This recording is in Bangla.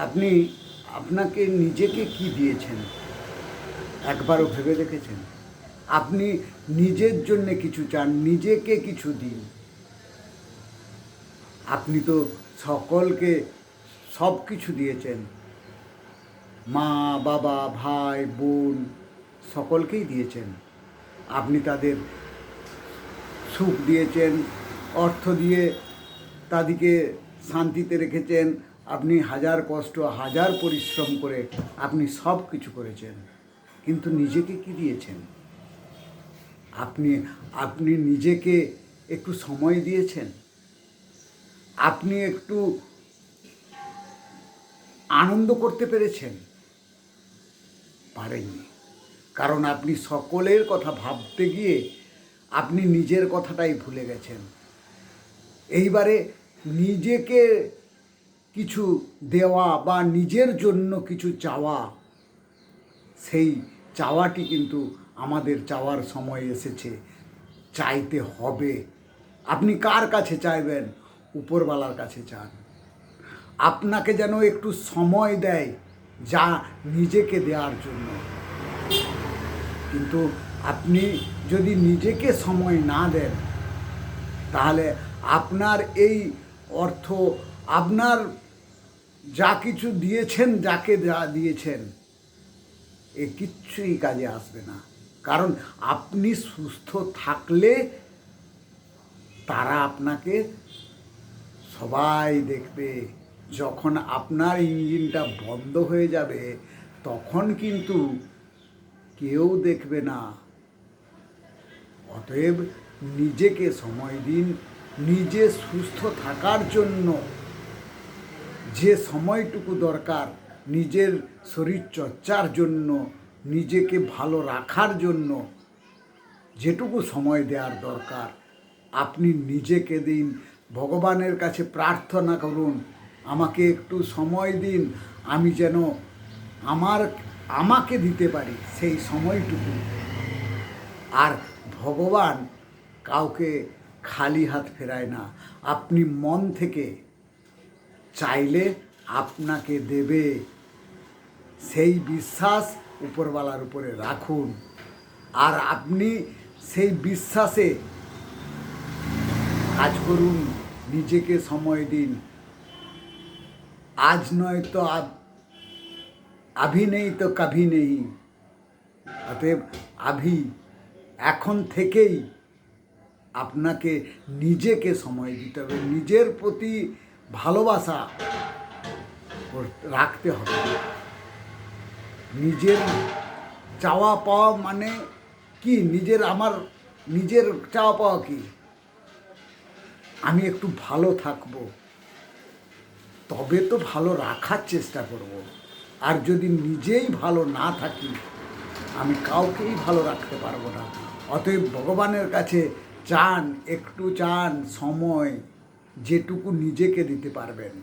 আপনি আপনাকে নিজেকে কি দিয়েছেন একবারও ভেবে দেখেছেন? আপনি নিজের জন্যে কিছু চান, নিজেকে কিছু দিন। আপনি তো সকলকে সব কিছু দিয়েছেন, মা বাবা ভাই বোন সকলকেই দিয়েছেন। আপনি তাদের সুখ দিয়েছেন, অর্থ দিয়ে তাদেরকে শান্তিতে রেখেছেন। আপনি হাজার কষ্ট হাজার পরিশ্রম করে আপনি সব কিছু করেছেন, কিন্তু নিজেকে কি দিয়েছেন? আপনি আপনি নিজেকে একটু সময় দিয়েছেন? আপনি একটু আনন্দ করতে পেরেছেন? পারেননি। কারণ আপনি সকলের কথা ভাবতে গিয়ে আপনি নিজের কথাটাই ভুলে গেছেন। এইবারে নিজেকে কিছু দেওয়া বা নিজের জন্য কিছু চাওয়া, সেই চাওয়াটি কিন্তু আমাদের চাওয়ার সময় এসেছে, চাইতে হবে। আপনি কার কাছে চাইবেন? উপরওয়ালার কাছে চান। আপনাকে যেন একটু সময় দেয় যা নিজেকে দেওয়ার জন্য। কিন্তু আপনি যদি নিজেকে সময় না দেন, তাহলে আপনার এই অর্থ, আপনার যা কিছু দিয়েছেন, যাকে যা দিয়েছেন, এ কিচ্ছুই কাজে আসবে না। কারণ আপনি সুস্থ থাকলে তারা আপনাকে সবাই দেখবে। যখন আপনার ইঞ্জিনটা বন্ধ হয়ে যাবে, তখন কিন্তু কেউ দেখবে না। অতএব নিজেকে সময় দিন। নিজে সুস্থ থাকার জন্য যে সময়টুকু দরকার, নিজের শরীর চর্চার জন্য, নিজেকে ভালো রাখার জন্য যেটুকু সময় দেওয়ার দরকার, আপনি নিজেকে দিন। ভগবানের কাছে প্রার্থনা করুন, আমাকে একটু সময় দিন, আমি যেন আমাকে দিতে পারি সেই সময়টুকু। আর ভগবান কাউকে খালি হাত ফেরায় না। আপনি মন থেকে চাইলে আপনাকে দেবে, সেই বিশ্বাস উপরওয়ালার উপরে রাখুন। আর আপনি সেই বিশ্বাসে কাজ করুন, নিজেকে সময় দিন। আজ নয় তো আভি নেই তো কভি নেই। অতএব এখন থেকেই আপনাকে নিজেকে সময় দিতে হবে, নিজের প্রতি ভালোবাসা রাখতে হবে। নিজের চাওয়া পাওয়া মানে কি? নিজের চাওয়া পাওয়া কি? আমি একটু ভালো থাকবো, তবে তো ভালো রাখার চেষ্টা করব। আর যদি নিজেই ভালো না থাকি, আমি কাউকেই ভালো রাখতে পারবো না। অতএব ভগবানের কাছে একটু চান সময়, যেটুকু নিজেকে দিতে পারবেন।